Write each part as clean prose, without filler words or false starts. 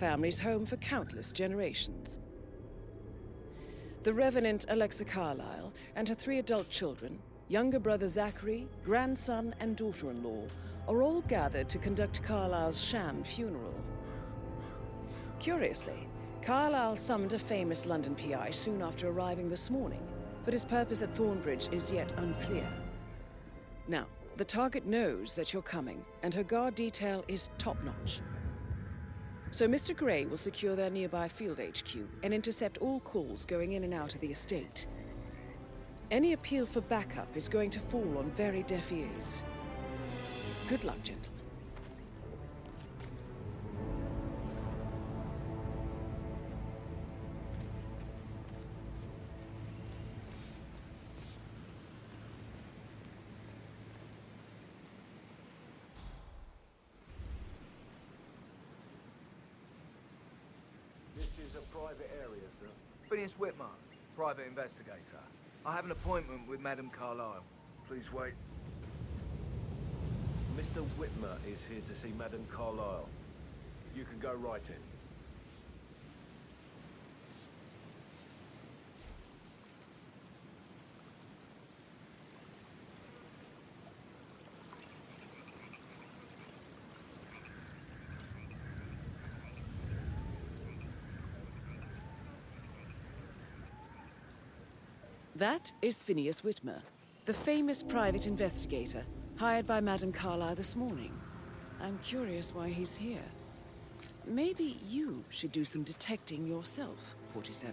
family's home for countless generations. The Revenant Alexa Carlyle and her 3 adult children, younger brother Zachary, grandson and daughter-in-law, are all gathered to conduct Carlyle's sham funeral. Curiously, Carlyle summoned a famous London PI soon after arriving this morning, but his purpose at Thornbridge is yet unclear. Now, the target knows that you're coming, and her guard detail is top-notch. So Mr. Gray will secure their nearby field HQ and intercept all calls going in and out of the estate. Any appeal for backup is going to fall on very deaf ears. Good luck, gentlemen. This is a private area, sir. Phineas Whitmer, private investigator. I have an appointment with Madame Carlyle. Please wait. Mr. Whitmer is here to see Madame Carlyle. You can go right in. That is Phineas Whitmer, the famous private investigator hired by Madame Carlyle this morning. I'm curious why he's here. Maybe you should do some detecting yourself, 47.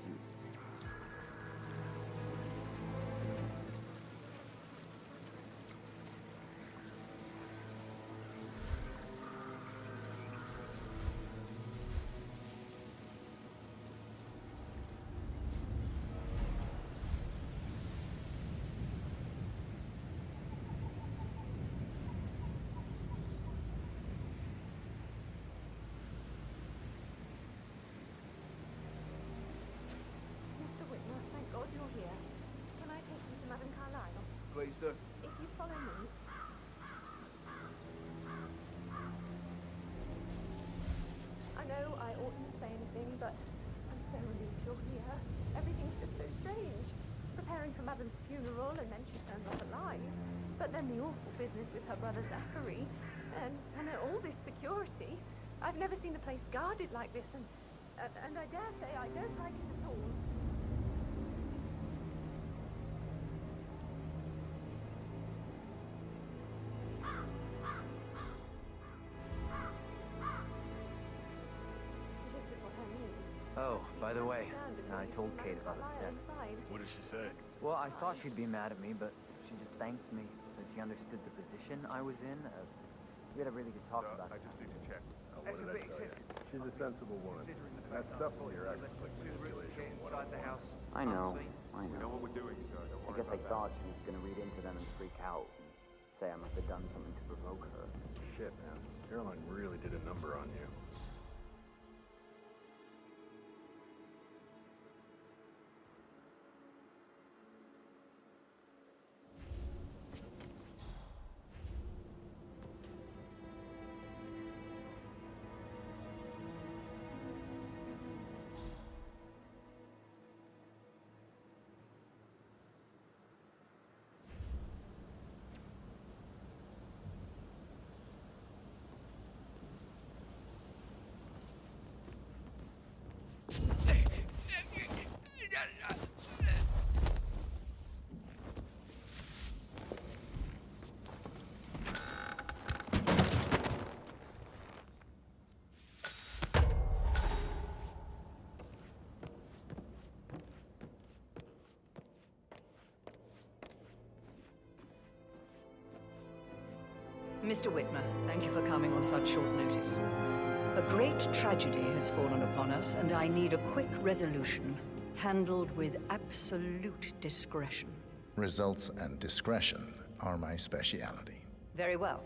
Please do. If you follow me. I know I oughtn't to say anything, but I'm so relieved you're here. Everything's just so strange. Preparing for Madame's funeral, and then she turns up alive. But then the awful business with her brother Zachary, and all this security. I've never seen the place guarded like this, and I dare say I don't like it at all. Oh, by the way, I told Kate about his death. What did she say? Well, I thought she'd be mad at me, but she just thanked me that she understood the position I was in. We had a really good talk about it. I just need to check. What did I tell you? She's a sensible woman. That's definitely your ex. Inside the house. I know. We know what we're doing, sir. Don't I worry guess I about thought she was going to read into them and freak out and say I must have done something to provoke her. Shit, man. Caroline really did a number on you. Mr. Whitmer, thank you for coming on such short notice. A great tragedy has fallen upon us, and I need a quick resolution, handled with absolute discretion. Results and discretion are my speciality. Very well.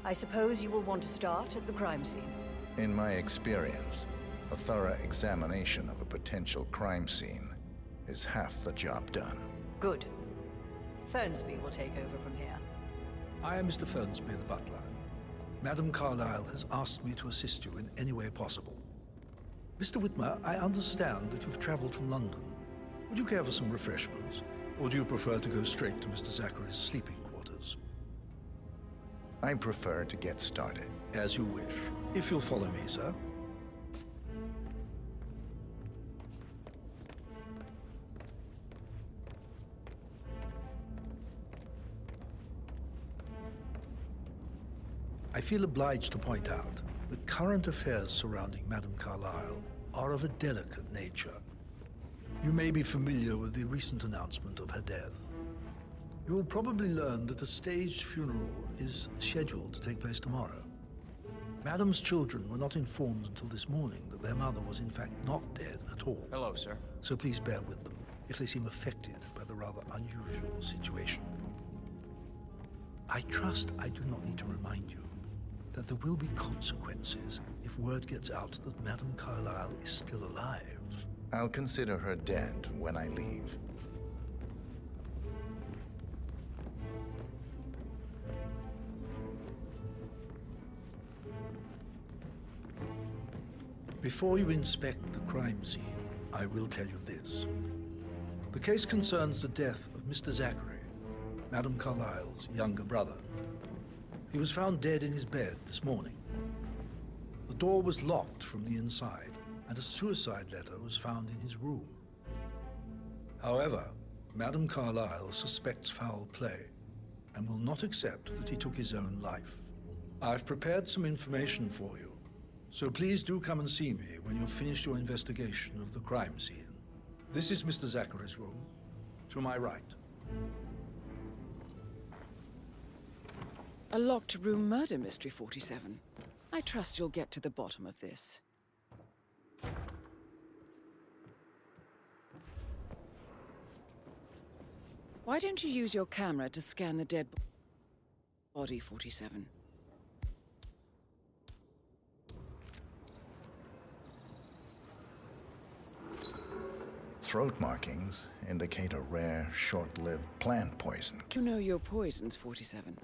I suppose you will want to start at the crime scene. In my experience, a thorough examination of a potential crime scene is half the job done. Good. Fernsby will take over from here. I am Mr. Fernsby, the butler. Madame Carlyle has asked me to assist you in any way possible. Mr. Whitmer, I understand that you've traveled from London. Would you care for some refreshments? Or do you prefer to go straight to Mr. Zachary's sleeping quarters? I prefer to get started. As you wish. If you'll follow me, sir. I feel obliged to point out that current affairs surrounding Madame Carlyle are of a delicate nature. You may be familiar with the recent announcement of her death. You will probably learn that a staged funeral is scheduled to take place tomorrow. Madame's children were not informed until this morning that their mother was in fact not dead at all. Hello, sir. So please bear with them if they seem affected by the rather unusual situation. I trust I do not need to remind you that there will be consequences if word gets out that Madame Carlyle is still alive. I'll consider her dead when I leave. Before you inspect the crime scene, I will tell you this. The case concerns the death of Mr. Zachary, Madame Carlyle's younger brother. He was found dead in his bed this morning. The door was locked from the inside, and a suicide letter was found in his room. However, Madame Carlyle suspects foul play and will not accept that he took his own life. I've prepared some information for you, so please do come and see me when you've finished your investigation of the crime scene. This is Mr. Zachary's room, to my right. A locked room murder mystery, 47. I trust you'll get to the bottom of this. Why don't you use your camera to scan the dead body, 47? Throat markings indicate a rare, short-lived plant poison. You know your poisons, 47.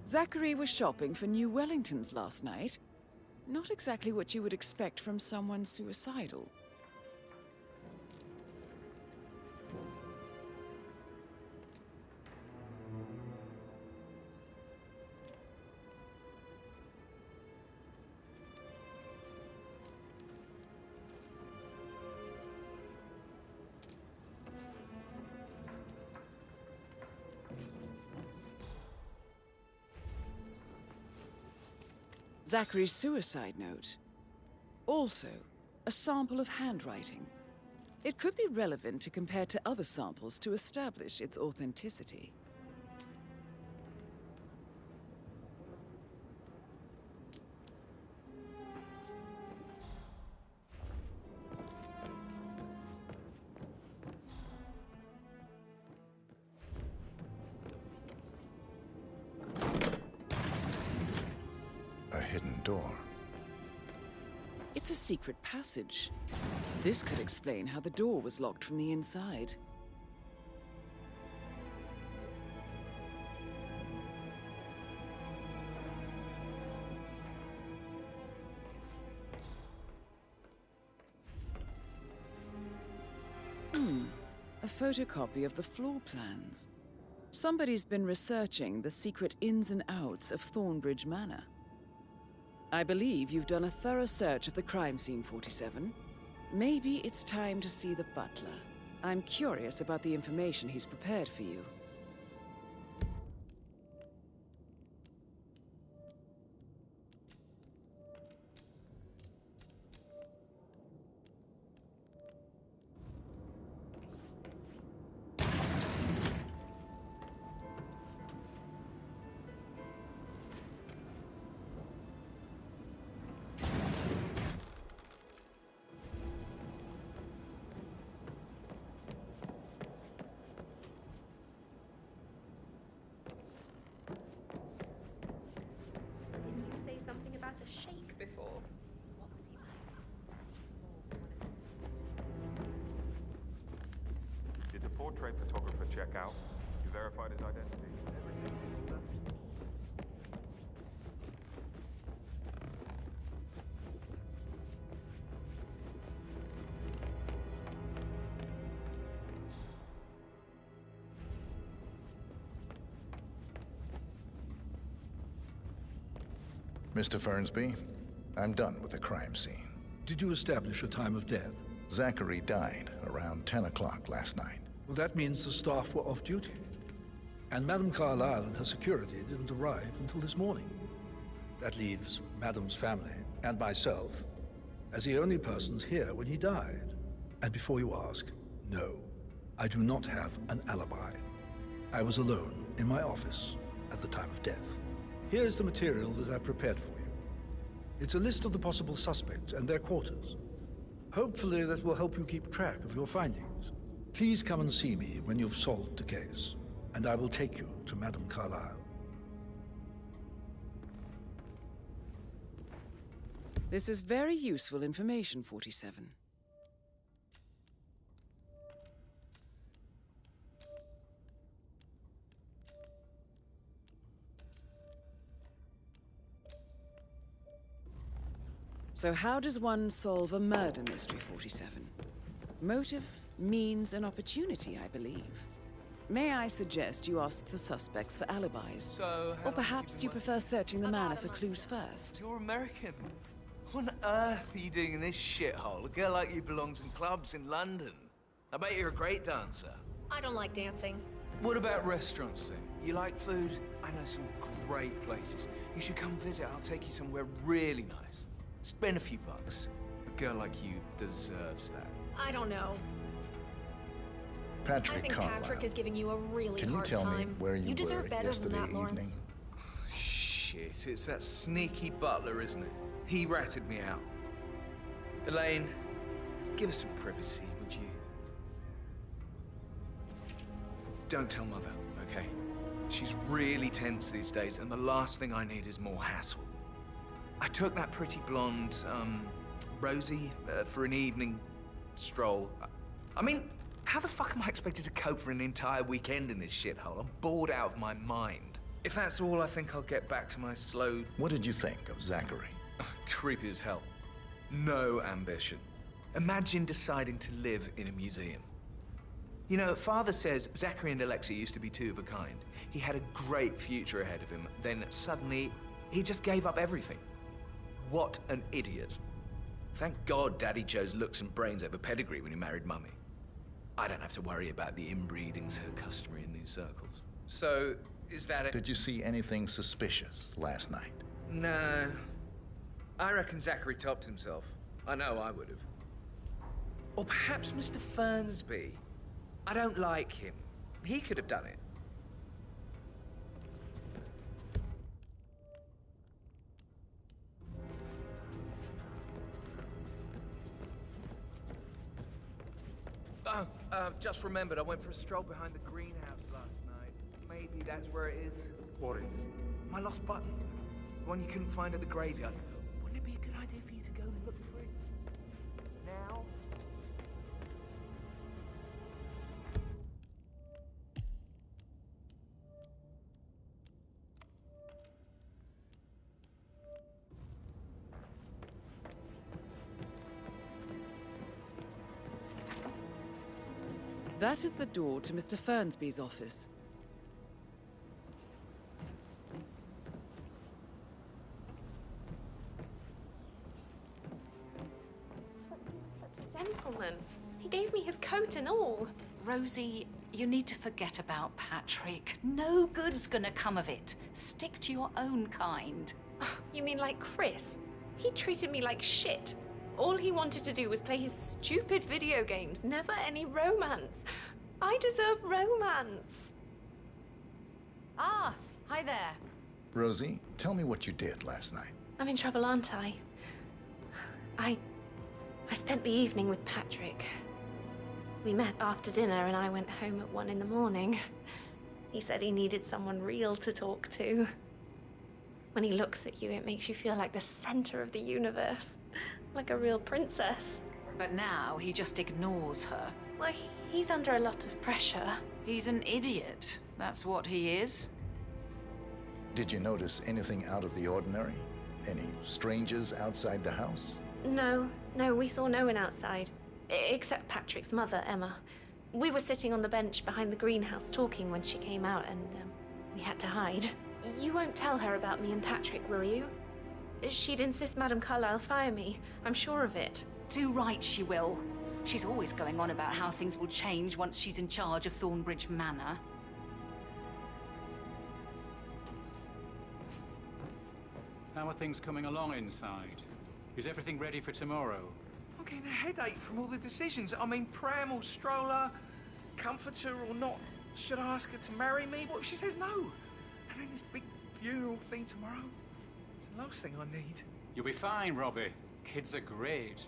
Zachary was shopping for New Wellingtons last night. Not exactly what you would expect from someone suicidal. Zachary's suicide note. Also, a sample of handwriting. It could be relevant to compare to other samples to establish its authenticity. A hidden door. It's a secret passage. This could explain how the door was locked from the inside. A photocopy of the floor plans. Somebody's been researching the secret ins and outs of Thornbridge Manor. I believe you've done a thorough search of the crime scene, 47. Maybe it's time to see the butler. I'm curious about the information he's prepared for you. portrait photographer check out? You verified his identity? Mr. Fernsby, I'm done with the crime scene. Did you establish a time of death? Zachary died around 10 o'clock last night. Well, that means the staff were off duty. And Madame Carlyle and her security didn't arrive until this morning. That leaves Madame's family and myself as the only persons here when he died. And before you ask, no, I do not have an alibi. I was alone in my office at the time of death. Here's the material that I've prepared for you. It's a list of the possible suspects and their quarters. Hopefully that will help you keep track of your findings. Please come and see me when you've solved the case, and I will take you to Madame Carlyle. This is very useful information, 47. So how does one solve a murder mystery, 47? Motive, means, and opportunity, I believe. May I suggest you ask the suspects for alibis? So, Or perhaps do you prefer searching the manor for clues first? You're American. What on earth are you doing in this shithole? A girl like you belongs in clubs in London. I bet you're a great dancer. I don't like dancing. What about restaurants then? You like food? I know some great places. You should come visit. I'll take you somewhere really nice. Spend a few bucks. A girl like you deserves that. I don't know. I Patrick think Carlyle. Patrick is giving you a really Can you hard tell time. me where you deserve were better yesterday than that, evening? Lawrence. Shit, it's that sneaky butler, isn't it? He ratted me out. Elaine, give us some privacy, would you? Don't tell Mother, okay? She's really tense these days, and the last thing I need is more hassle. I took that pretty blonde, Rosie, for an evening stroll. I mean, how the fuck am I expected to cope for an entire weekend in this shithole? I'm bored out of my mind. If that's all, I think I'll get back to my slow... What did you think of Zachary? Creepy as hell. No ambition. Imagine deciding to live in a museum. You know, Father says Zachary and Alexia used to be two of a kind. He had a great future ahead of him, then suddenly, he just gave up everything. What an idiot. Thank God Daddy chose looks and brains over pedigree when he married Mummy. I don't have to worry about the inbreeding so customary in these circles. So, is that it? Did you see anything suspicious last night? No. I reckon Zachary topped himself. I know I would have. Or perhaps Mr. Fernsby. I don't like him. He could have done it. Just remembered I went for a stroll behind the greenhouse last night. Maybe that's where it is. What is? My lost button. The one you couldn't find at the graveyard. Wouldn't it be a good idea for you to go and look for it? Now? That is the door to Mr. Fernsby's office. Gentleman. He gave me his coat and all. Rosie, you need to forget about Patrick. No good's gonna come of it. Stick to your own kind. You mean like Chris? He treated me like shit. All he wanted to do was play his stupid video games, never any romance. I deserve romance. Ah, hi there. Rosie, tell me what you did last night. I'm in trouble, aren't I? I spent the evening with Patrick. We met after dinner and I went home at 1 in the morning. He said he needed someone real to talk to. When he looks at you, it makes you feel like the center of the universe. Like a real princess. But now he just ignores her. Well, he's under a lot of pressure. He's an idiot. That's what he is. Did you notice anything out of the ordinary? Any strangers outside the house? No, we saw no one outside. Except Patrick's mother, Emma. We were sitting on the bench behind the greenhouse talking when she came out, and we had to hide. You won't tell her about me and Patrick, will you? She'd insist Madame Carlyle fire me. I'm sure of it. Too right she will. She's always going on about how things will change once she's in charge of Thornbridge Manor. How are things coming along inside? Is everything ready for tomorrow? I'm getting a headache from all the decisions. I mean, pram or stroller, comforter or not. Should I ask her to marry me? What if she says no? And then this big funeral thing tomorrow. It's the last thing I need. You'll be fine, Robbie. Kids are great.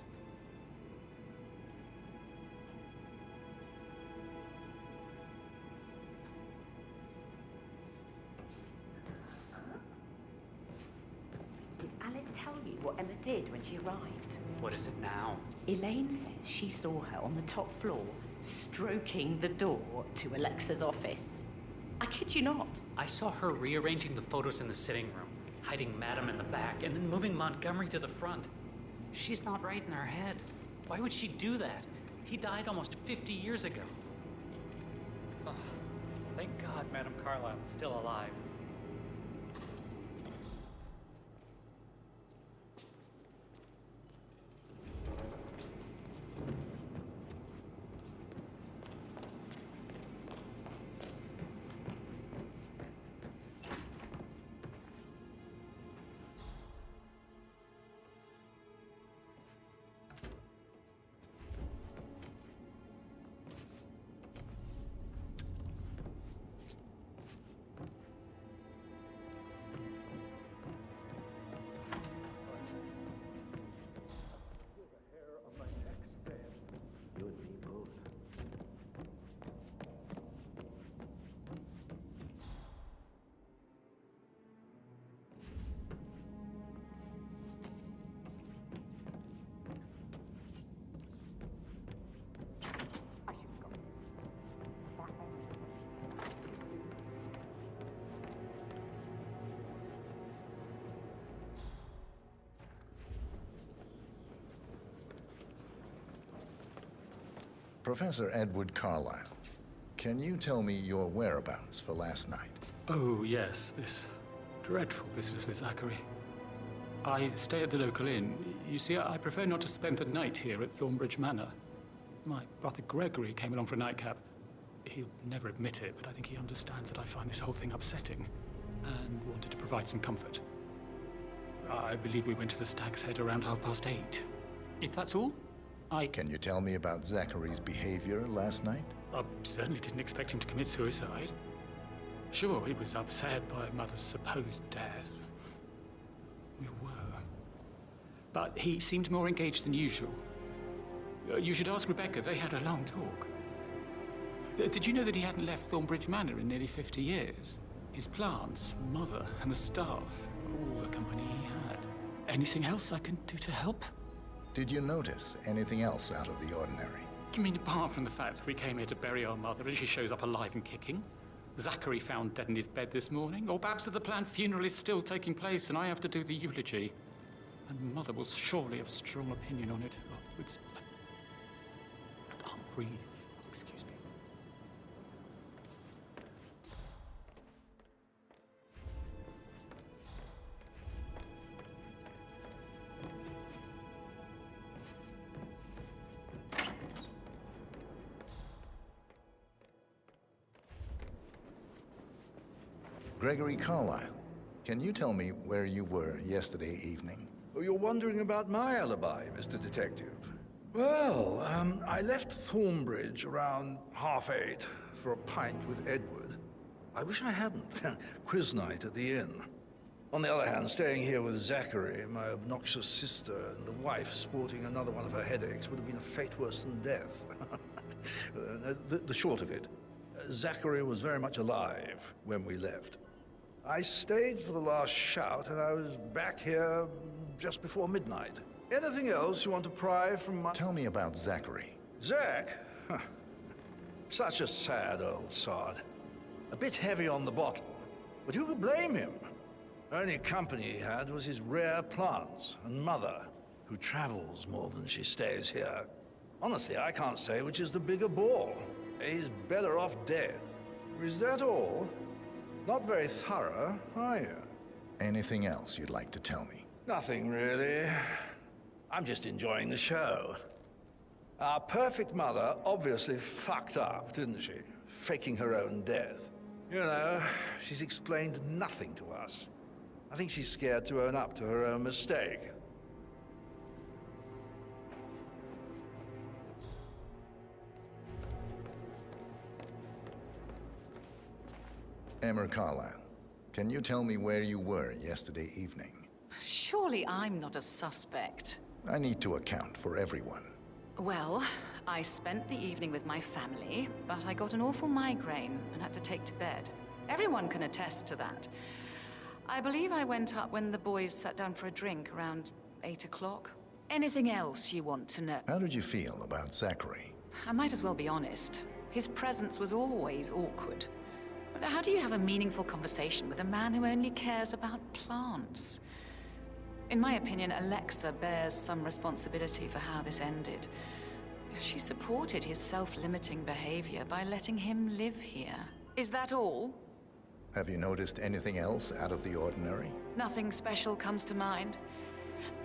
Did Alice tell you what Emma did when she arrived? What is it now? Elaine says she saw her on the top floor, stroking the door to Alexa's office. I kid you not. I saw her rearranging the photos in the sitting room, hiding Madam in the back, and then moving Montgomery to the front. She's not right in her head. Why would she do that? He died almost 50 years ago. Oh, thank God Madame Carlyle is still alive. Professor Edward Carlyle, can you tell me your whereabouts for last night? Oh, yes, this dreadful business with Zachary. I stay at the local inn. You see, I prefer not to spend the night here at Thornbridge Manor. My brother Gregory came along for a nightcap. He'll never admit it, but I think he understands that I find this whole thing upsetting and wanted to provide some comfort. I believe we went to the Stag's Head around 8:30. If that's all, Can you tell me about Zachary's behavior last night? I certainly didn't expect him to commit suicide. Sure, he was upset by Mother's supposed death. We were. But he seemed more engaged than usual. You should ask Rebecca. They had a long talk. Did you know that he hadn't left Thornbridge Manor in nearly 50 years? His plants, Mother, and the staff, all the company he had. Anything else I can do to help? Did you notice anything else out of the ordinary? You mean apart from the fact that we came here to bury our mother and she shows up alive and kicking? Zachary found dead in his bed this morning? Or perhaps that the planned funeral is still taking place and I have to do the eulogy? And Mother will surely have a strong opinion on it afterwards. I can't breathe. Excuse me. Gregory Carlyle, can you tell me where you were yesterday evening? Oh, you're wondering about my alibi, Mr. Detective. Well, I left Thornbridge around 8:30 for a pint with Edward. I wish I hadn't. Quiz night at the inn. On the other hand, staying here with Zachary, my obnoxious sister, and the wife sporting another one of her headaches would have been a fate worse than death. The short of it, Zachary was very much alive when we left. I stayed for the last shout, and I was back here just before midnight. Anything else you want to pry from my... Tell me about Zachary. Zach? Huh. Such a sad old sod. A bit heavy on the bottle, but who could blame him? Only company he had was his rare plants and mother, who travels more than she stays here. Honestly, I can't say which is the bigger bore. He's better off dead. Is that all? Not very thorough, are you? Anything else you'd like to tell me? Nothing really. I'm just enjoying the show. Our perfect mother obviously fucked up, didn't she? Faking her own death. You know, she's explained nothing to us. I think she's scared to own up to her own mistake. Emma Carlyle, can you tell me where you were yesterday evening? Surely I'm not a suspect. I need to account for everyone. Well, I spent the evening with my family, but I got an awful migraine and had to take to bed. Everyone can attest to that. I believe I went up when the boys sat down for a drink around 8 o'clock. Anything else you want to know? How did you feel about Zachary? I might as well be honest. His presence was always awkward. But how do you have a meaningful conversation with a man who only cares about plants? In my opinion, Alexa bears some responsibility for how this ended. She supported his self-limiting behavior by letting him live here. Is that all? Have you noticed anything else out of the ordinary? Nothing special comes to mind.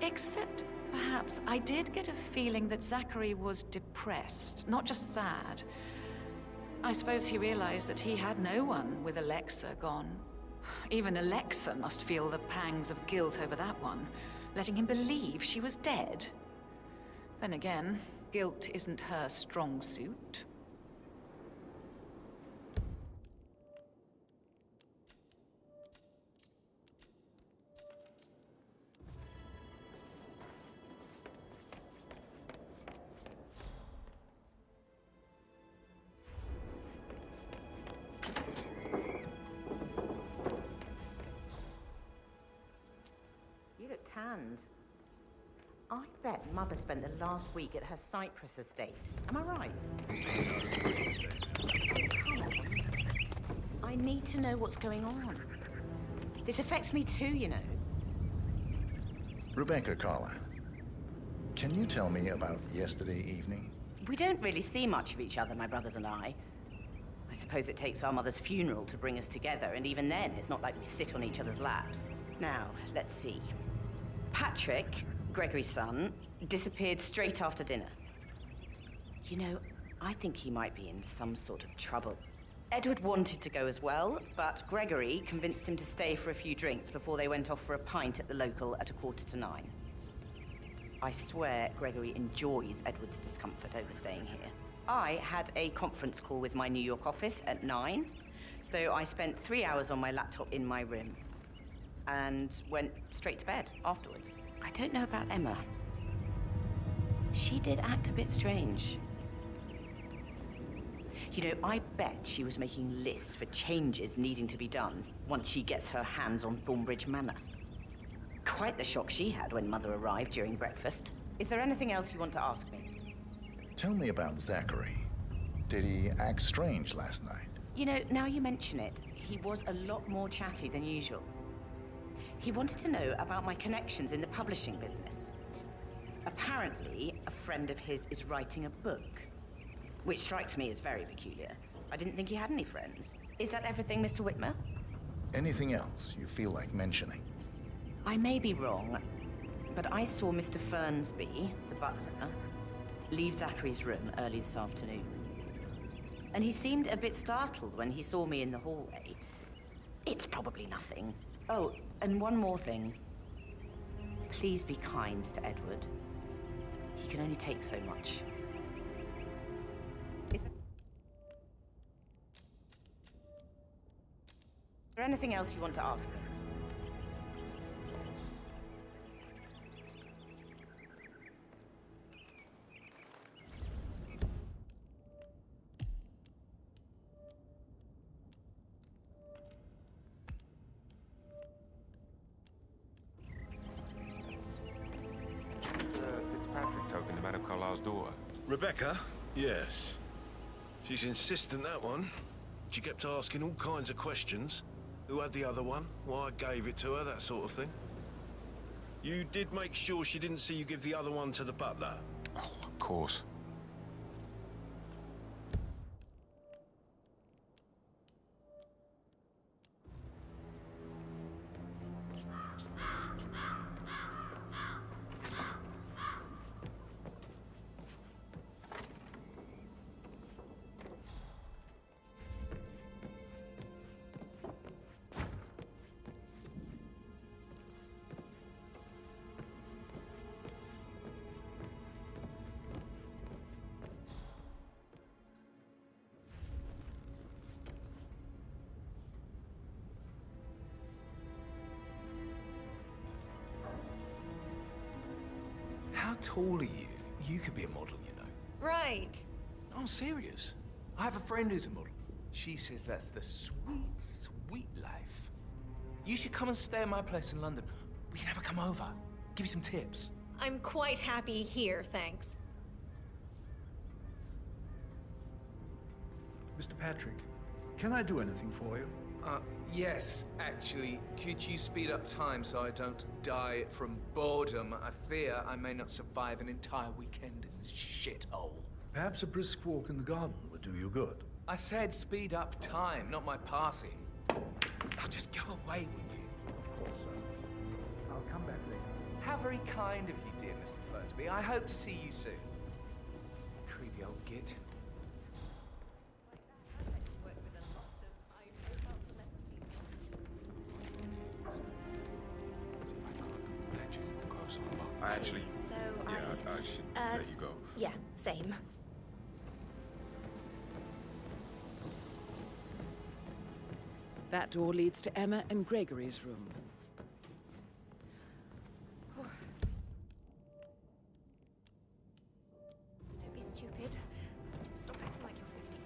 Except, perhaps, I did get a feeling that Zachary was depressed, not just sad. I suppose he realized that he had no one with Alexa gone. Even Alexa must feel the pangs of guilt over that one, letting him believe she was dead. Then again, guilt isn't her strong suit. Tanned. I bet Mother spent the last week at her Cyprus estate. Am I right? Come on. I need to know what's going on. This affects me too, you know. Rebecca Carlyle, can you tell me about yesterday evening? We don't really see much of each other, my brothers and I. I suppose it takes our mother's funeral to bring us together, and even then, it's not like we sit on each other's laps. Now, let's see. Patrick, Gregory's son, disappeared straight after dinner. You know, I think he might be in some sort of trouble. Edward wanted to go as well, but Gregory convinced him to stay for a few drinks before they went off for a pint at the local at 8:45. I swear Gregory enjoys Edward's discomfort over staying here. I had a conference call with my New York office at 9, so I spent 3 hours on my laptop in my room and went straight to bed afterwards. I don't know about Emma. She did act a bit strange. You know, I bet she was making lists for changes needing to be done once she gets her hands on Thornbridge Manor. Quite the shock she had when Mother arrived during breakfast. Is there anything else you want to ask me? Tell me about Zachary. Did he act strange last night? You know, now you mention it, he was a lot more chatty than usual. He wanted to know about my connections in the publishing business. Apparently, a friend of his is writing a book, which strikes me as very peculiar. I didn't think he had any friends. Is that everything, Mr. Whitmer? Anything else you feel like mentioning? I may be wrong, but I saw Mr. Fernsby, the butler, leave Zachary's room early this afternoon. And he seemed a bit startled when he saw me in the hallway. It's probably nothing. Oh, and one more thing. Please be kind to Edward. He can only take so much. Is there anything else you want to ask me? Fitzpatrick token to Madame Carlyle's daughter. Rebecca? Yes. She's insistent, that one. She kept asking all kinds of questions. Who had the other one? Why I gave it to her, that sort of thing. You did make sure she didn't see you give the other one to the butler? Oh, of course. How tall are you? You could be a model, you know. Right. I'm serious. I have a friend who's a model. She says that's the sweet, sweet life. You should come and stay at my place in London. We can have her come over. Give you some tips. I'm quite happy here, thanks. Mr. Patrick, can I do anything for you? Yes, actually. Could you speed up time so I don't die from boredom? I fear I may not survive an entire weekend in this shithole. Perhaps a brisk walk in the garden would do you good. I said speed up time, not my passing. Oh, just go away, will you? Of course, sir. I'll come back later. How very kind of you, dear Mr. Furtby. I hope to see you soon. Creepy old git. I actually... So I should let you go. Yeah, same. That door leads to Emma and Gregory's room. Don't be stupid. Stop acting like you're 15.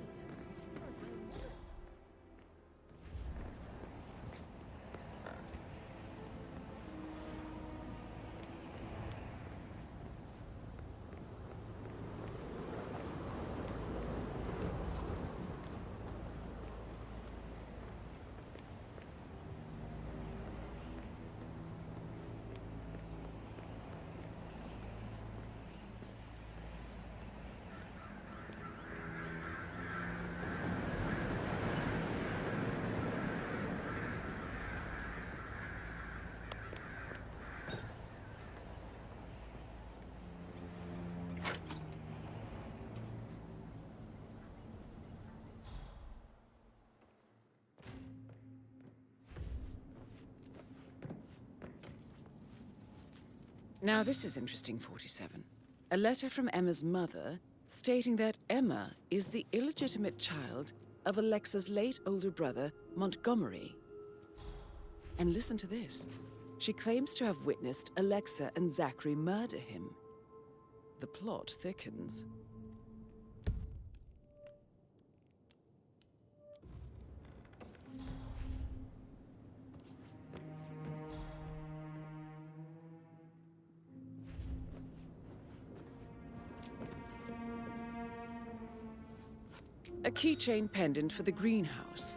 Now this is interesting, 47. A letter from Emma's mother stating that Emma is the illegitimate child of Alexa's late older brother, Montgomery. And listen to this. She claims to have witnessed Alexa and Zachary murder him. The plot thickens. A keychain pendant for the greenhouse.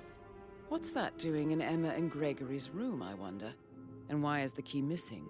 What's that doing in Emma and Gregory's room, I wonder? And why is the key missing?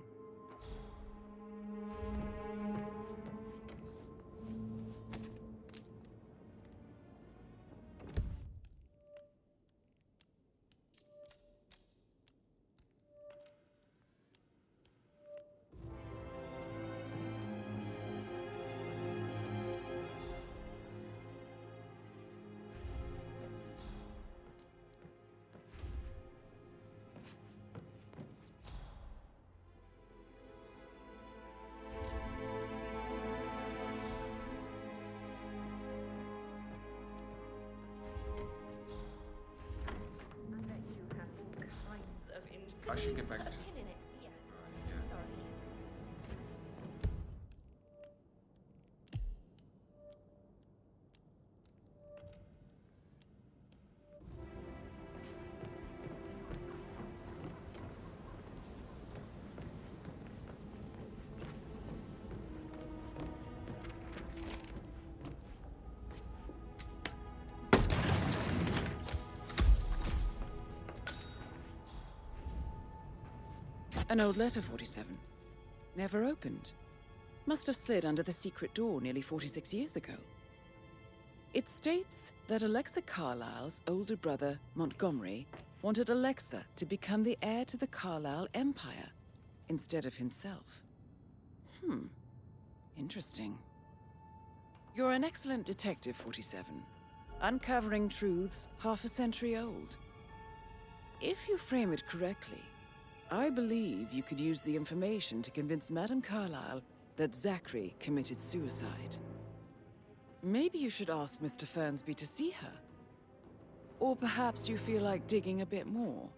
I should get back to... Put a pin in it. Yeah. Sorry. An old letter, 47. Never opened. Must have slid under the secret door nearly 46 years ago. It states that Alexa Carlyle's older brother, Montgomery, wanted Alexa to become the heir to the Carlyle Empire instead of himself. Interesting. You're an excellent detective, 47. Uncovering truths half a century old. If you frame it correctly, I believe you could use the information to convince Madame Carlyle that Zachary committed suicide. Maybe you should ask Mr. Fernsby to see her. Or perhaps you feel like digging a bit more.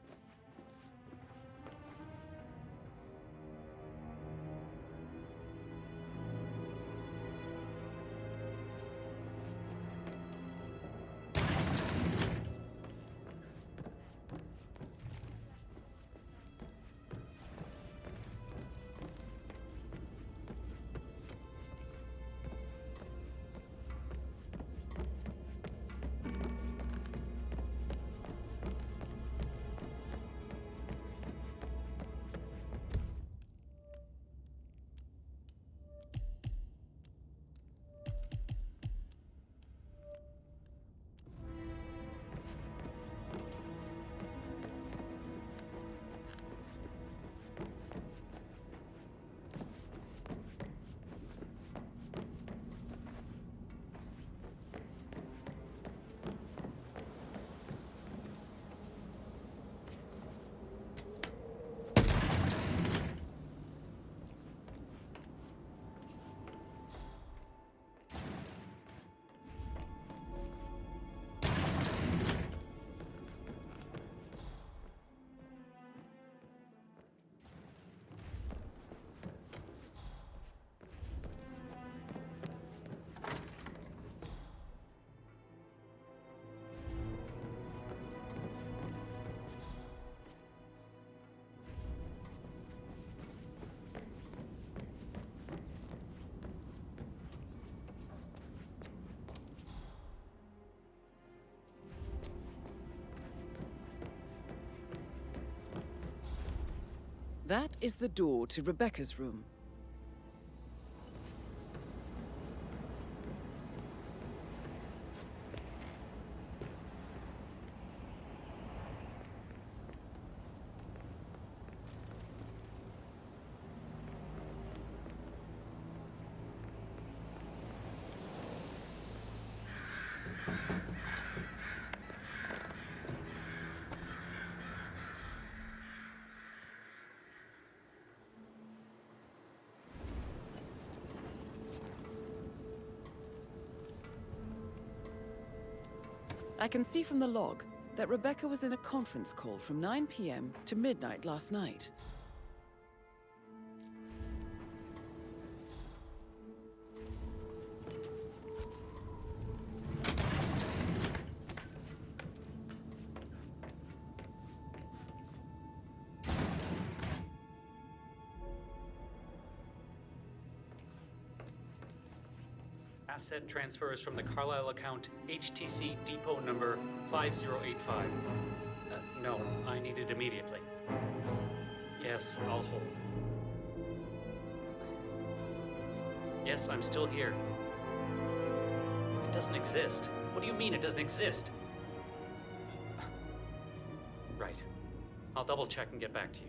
That is the door to Rebecca's room. I can see from the log that Rebecca was in a conference call from 9 p.m. to midnight last night. Asset transfers from the Carlyle account HTC depot number 5085. No, I need it immediately. Yes, I'll hold. Yes, I'm still here. It doesn't exist. What do you mean it doesn't exist? Right. I'll double check and get back to you.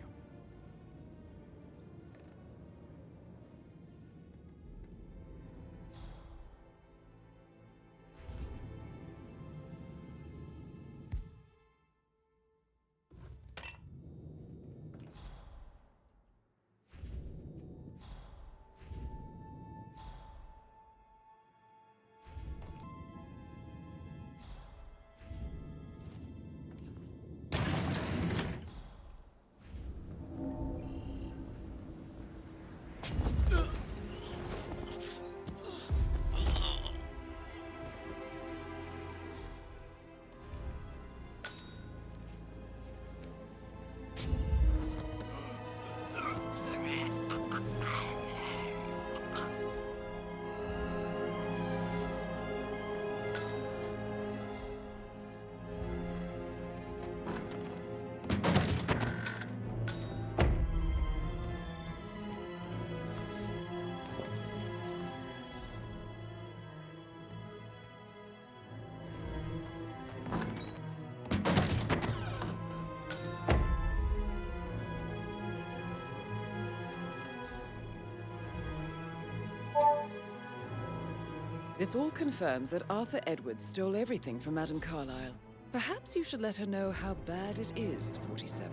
This all confirms that Arthur Edwards stole everything from Madame Carlyle. Perhaps you should let her know how bad it is, 47.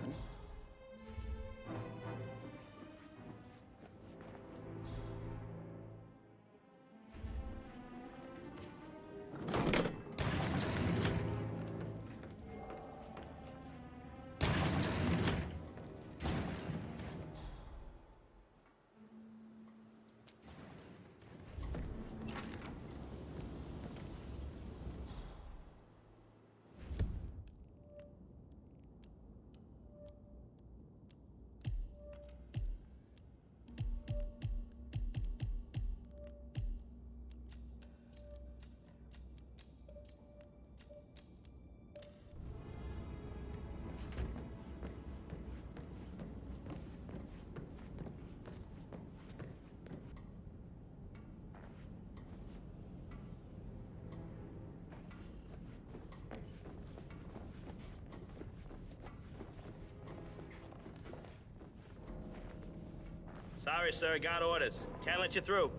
Sorry, sir. Got orders. Can't let you through.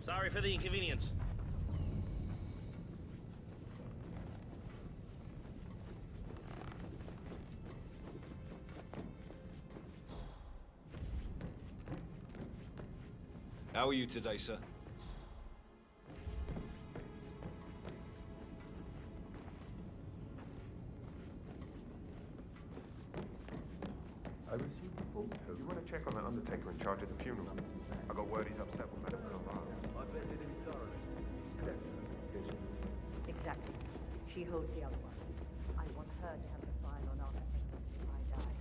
Sorry for the inconvenience. How are you today, sir? I received a phone call. You want to check on that undertaker in charge of the funeral? I got word he's upset with Madame Carlyle. I bet it is thoroughly. Exactly. She holds the other one. I want her to have the file on Arthur Edwards if I die.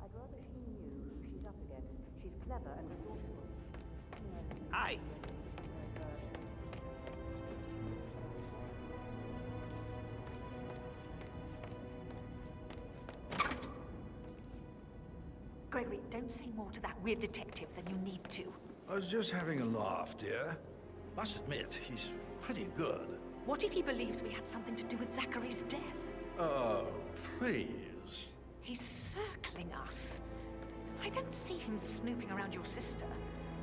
I'd rather she knew who she's up against. She's clever and resourceful. Hi. Gregory, don't say more to that weird detective than you need to. I was just having a laugh, dear. Must admit, he's pretty good. What if he believes we had something to do with Zachary's death? Oh, please. He's circling us. I don't see him snooping around your sister.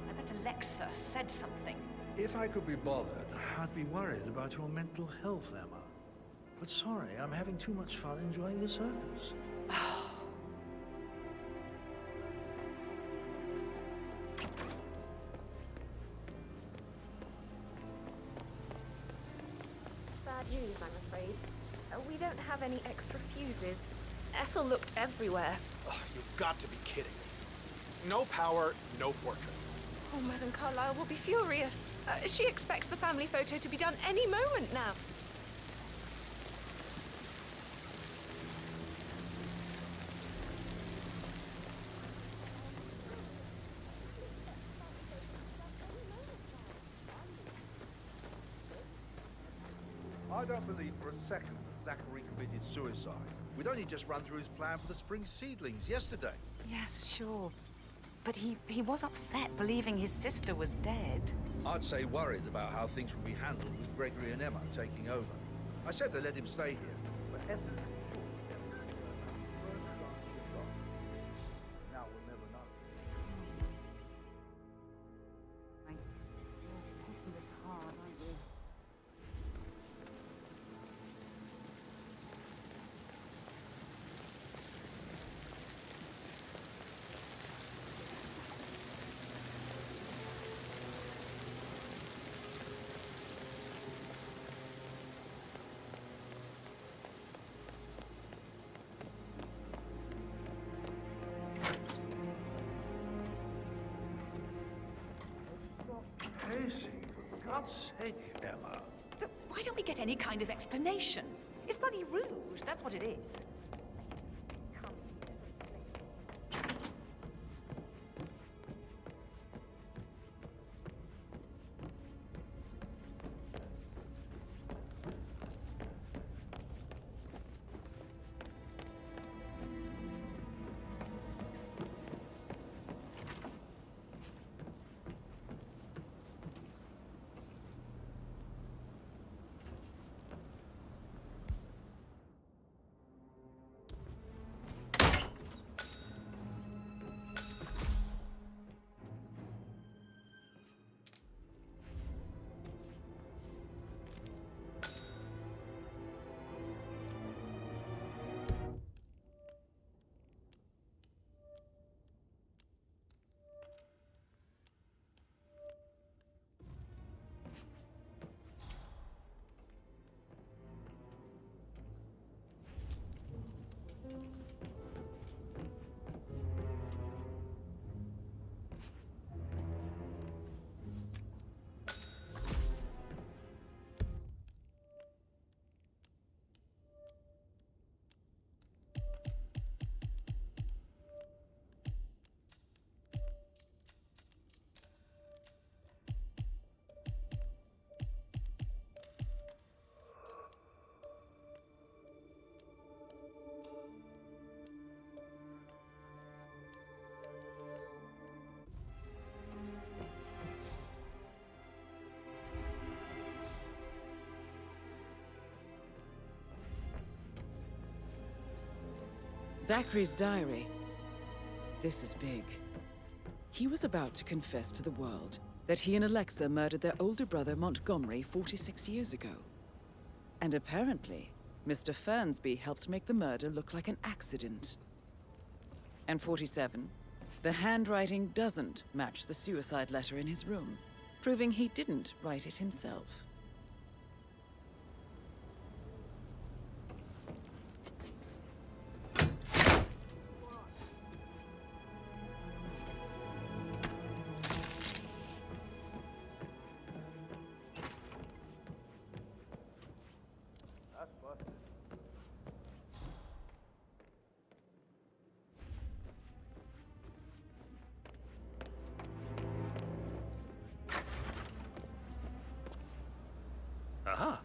I bet Alexa said something. If I could be bothered, I'd be worried about your mental health, Emma. But sorry, I'm having too much fun enjoying the circus. Bad news, I'm afraid. We don't have any extra fuses. Ethel looked everywhere. Oh, you've got to be kidding me. No power, no portrait. Oh, Madame Carlyle will be furious. She expects the family photo to be done any moment now. I don't believe for a second that Zachary committed suicide. We'd only just run through his plan for the spring seedlings yesterday. Yes, sure. But he was upset believing his sister was dead. I'd say worried about how things would be handled with Gregory and Emma taking over. I said to let him stay here, but Ethel... Now we'll never know. You're taking this hard, aren't you? Pacing, for God's sake, Emma. But why don't we get any kind of explanation? It's bloody rouge, that's what it is. Zachary's diary. This is big. He was about to confess to the world that he and Alexa murdered their older brother Montgomery 46 years ago. And apparently, Mr. Fernsby helped make the murder look like an accident. And 47, the handwriting doesn't match the suicide letter in his room, proving he didn't write it himself. Aha.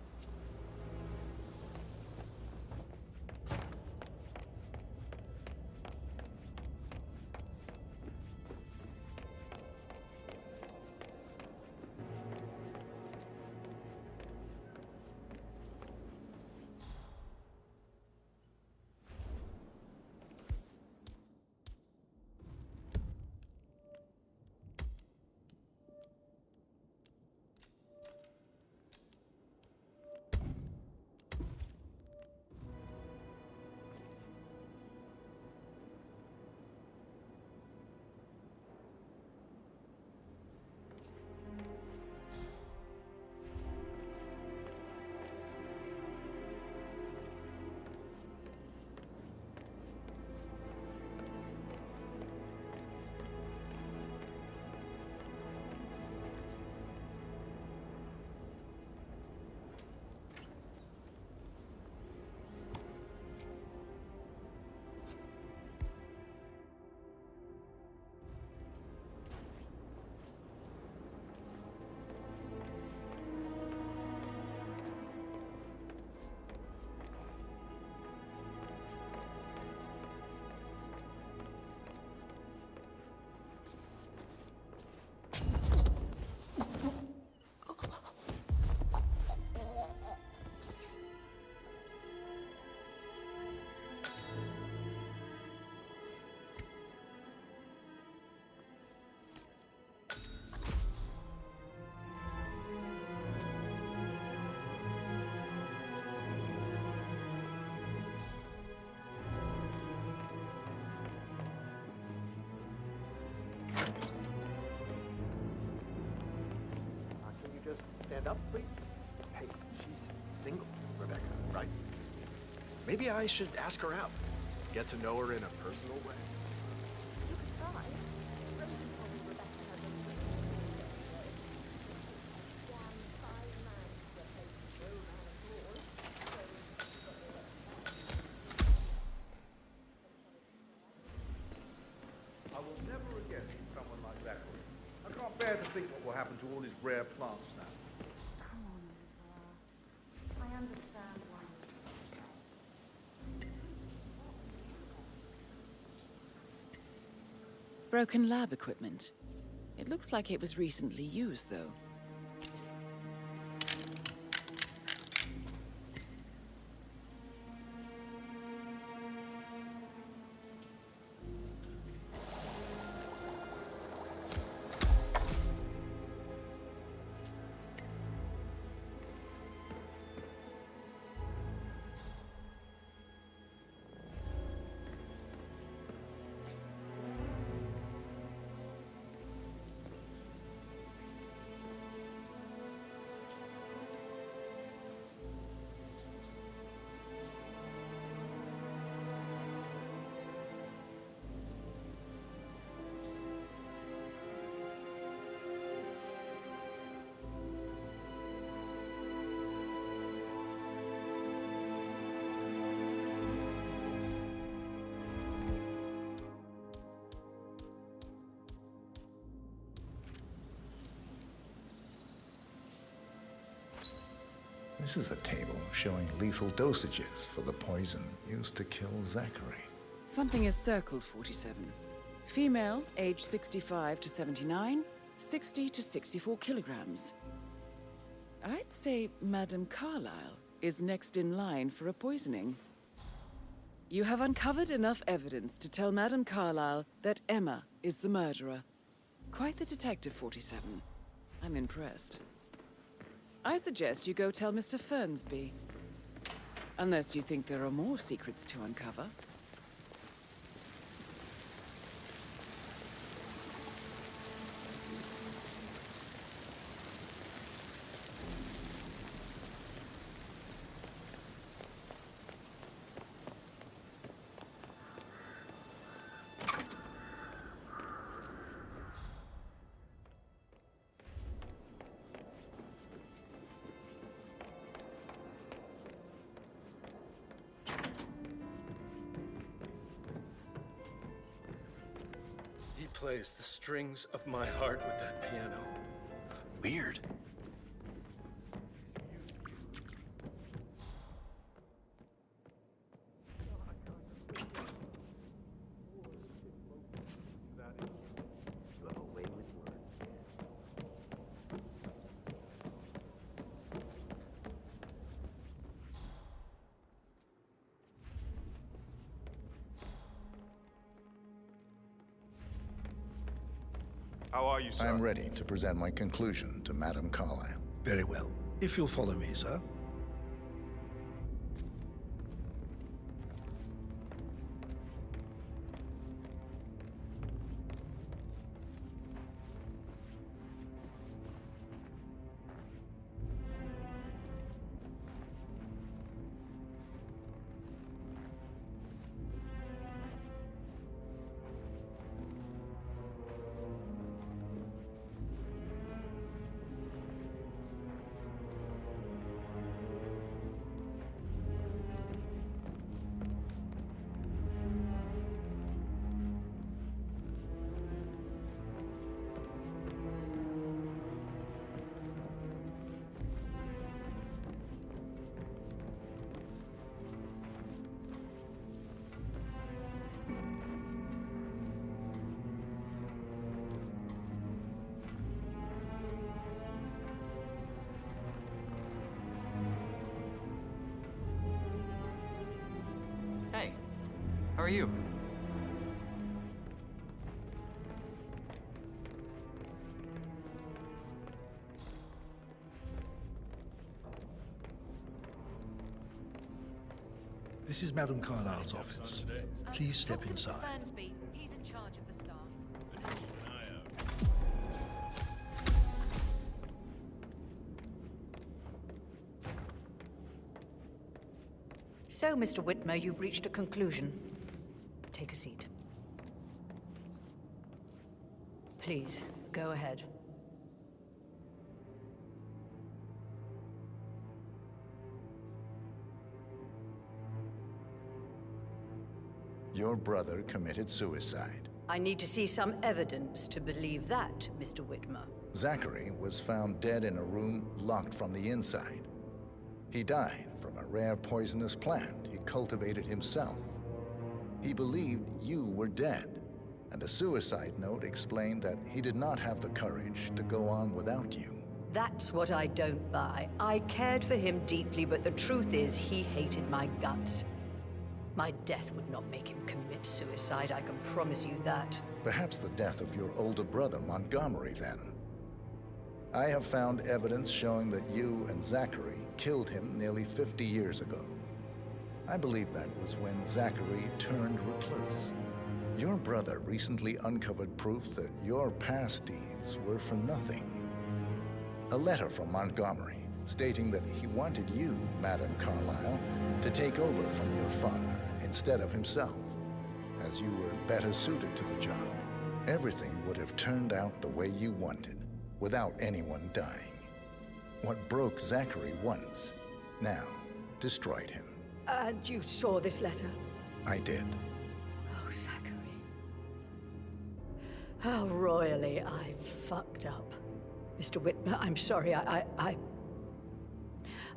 Can you just stand up, please? Hey, she's single, Rebecca, right? Maybe I should ask her out. Get to know her in a personal way. You could try. Rosie told me Rebecca has a damn fine man to replace no man at all. I will never again meet someone like Zachary. I can't bear to think what will happen to all his rare plants now. Come on, Eva. I understand why you're Broken lab equipment. It looks like it was recently used, though. This is a table showing lethal dosages for the poison used to kill Zachary. Something is circled, 47. Female, age 65 to 79, 60 to 64 kilograms. I'd say Madame Carlyle is next in line for a poisoning. You have uncovered enough evidence to tell Madame Carlyle that Emma is the murderer. Quite the detective, 47. I'm impressed. I suggest you go tell Mr. Fernsby. Unless you think there are more secrets to uncover. He plays the strings of my heart with that piano. Weird. How are you, sir? I'm ready to present my conclusion to Madame Carlyle. Very well. If you'll follow me, sir. Hey, how are you? This is Madame Carlyle's office. Please step inside. Fernsby. He's in charge of the staff. So, Mr. Whitmer, you've reached a conclusion. Take a seat. Please, go ahead. Your brother committed suicide. I need to see some evidence to believe that, Mr. Whitmer. Zachary was found dead in a room locked from the inside. He died from a rare poisonous plant he cultivated himself. He believed you were dead, and a suicide note explained that he did not have the courage to go on without you. That's what I don't buy. I cared for him deeply, but the truth is he hated my guts. My death would not make him commit suicide, I can promise you that. Perhaps the death of your older brother, Montgomery, then. I have found evidence showing that you and Zachary killed him nearly 50 years ago. I believe that was when Zachary turned recluse. Your brother recently uncovered proof that your past deeds were for nothing. A letter from Montgomery stating that he wanted you, Madame Carlyle, to take over from your father instead of himself, as you were better suited to the job. Everything would have turned out the way you wanted, without anyone dying. What broke Zachary once, now destroyed him. And you saw this letter? I did. Oh, Zachary. How royally I fucked up. Mr. Whitmer, I'm sorry, I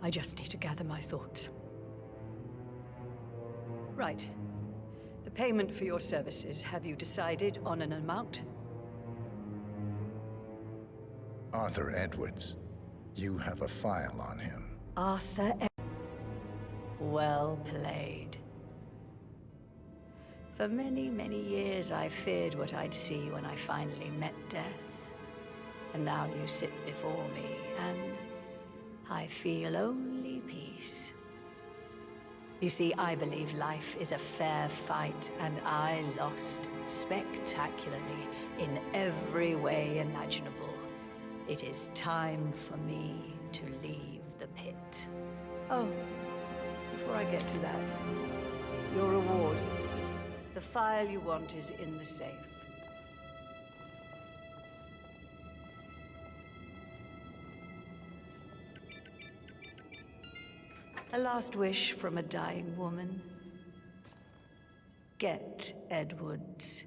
just need to gather my thoughts. Right. The payment for your services, have you decided on an amount? Arthur Edwards. You have a file on him. Arthur Well played. For many, many years, I feared what I'd see when I finally met death. And now you sit before me, and I feel only peace. You see, I believe life is a fair fight, and I lost spectacularly in every way imaginable. It is time for me to leave the pit. Oh, before I get to that, your reward. The file you want is in the safe. A last wish from a dying woman. Get Edwards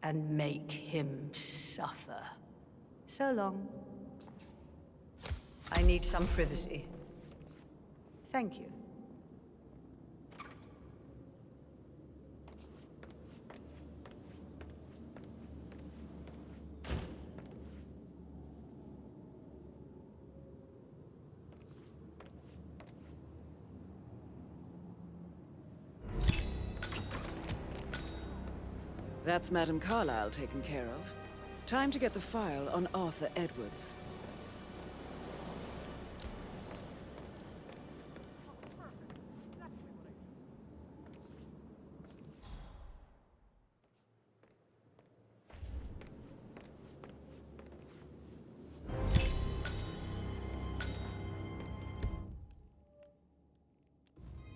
and make him suffer. So long. I need some privacy. Thank you. That's Madame Carlyle taken care of. Time to get the file on Arthur Edwards.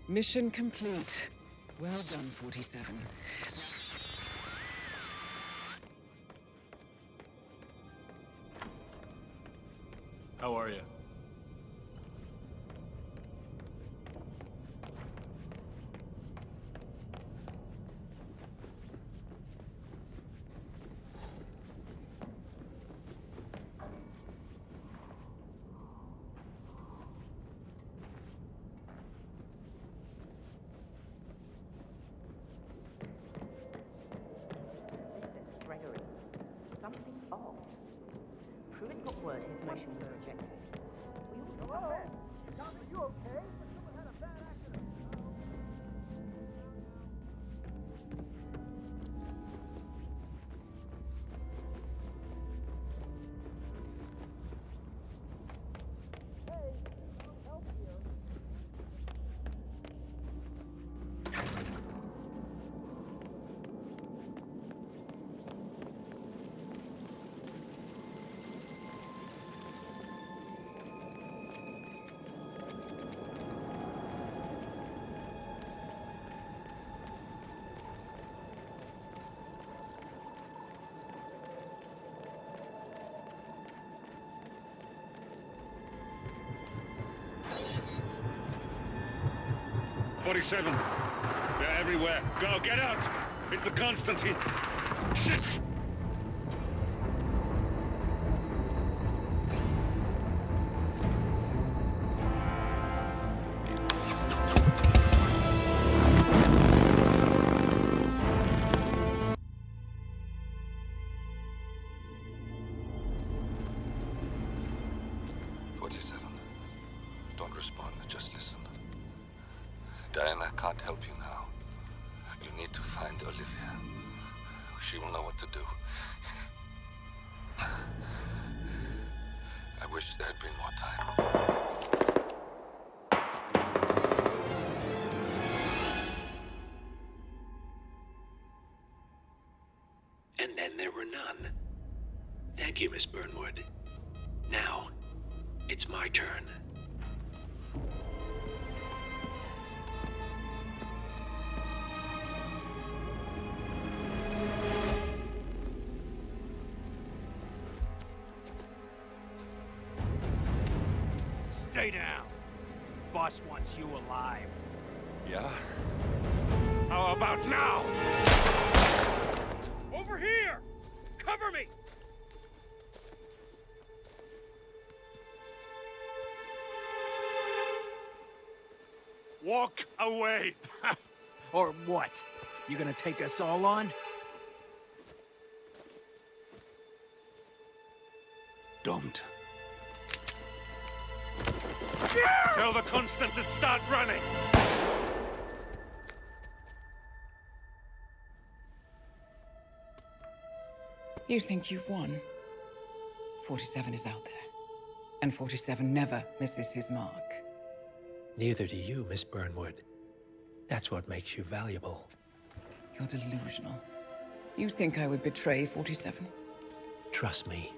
Mission complete. Well done, 47. How are you? Gregory, something's off. Pruitt got word his motion was rejected. We all know. Are you okay? Someone had a bad accident. Hey, I'll help you. '47. They're everywhere. Go, get out! It's the Constantine. Shit! Don't respond, just listen. Diana can't help you now. You need to find Olivia. She will know what to do. I wish there had been more time. And then there were none. Thank you, Miss Burnwood. Now, it's my turn. Stay down. Boss wants you alive. Yeah? How about now? Over here! Cover me! Walk away! Or what? You gonna take us all on? Don't. Tell the Constant to start running! You think you've won? 47 is out there. And 47 never misses his mark. Neither do you, Miss Burnwood. That's what makes you valuable. You're delusional. You think I would betray 47? Trust me,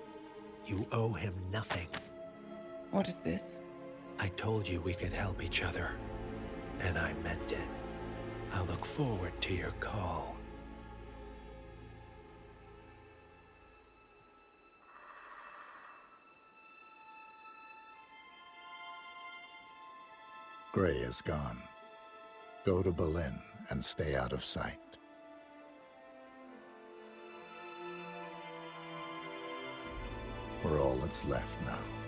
you owe him nothing. What is this? I told you we could help each other, and I meant it. I look forward to your call. Gray is gone. Go to Berlin and stay out of sight. We're all that's left now.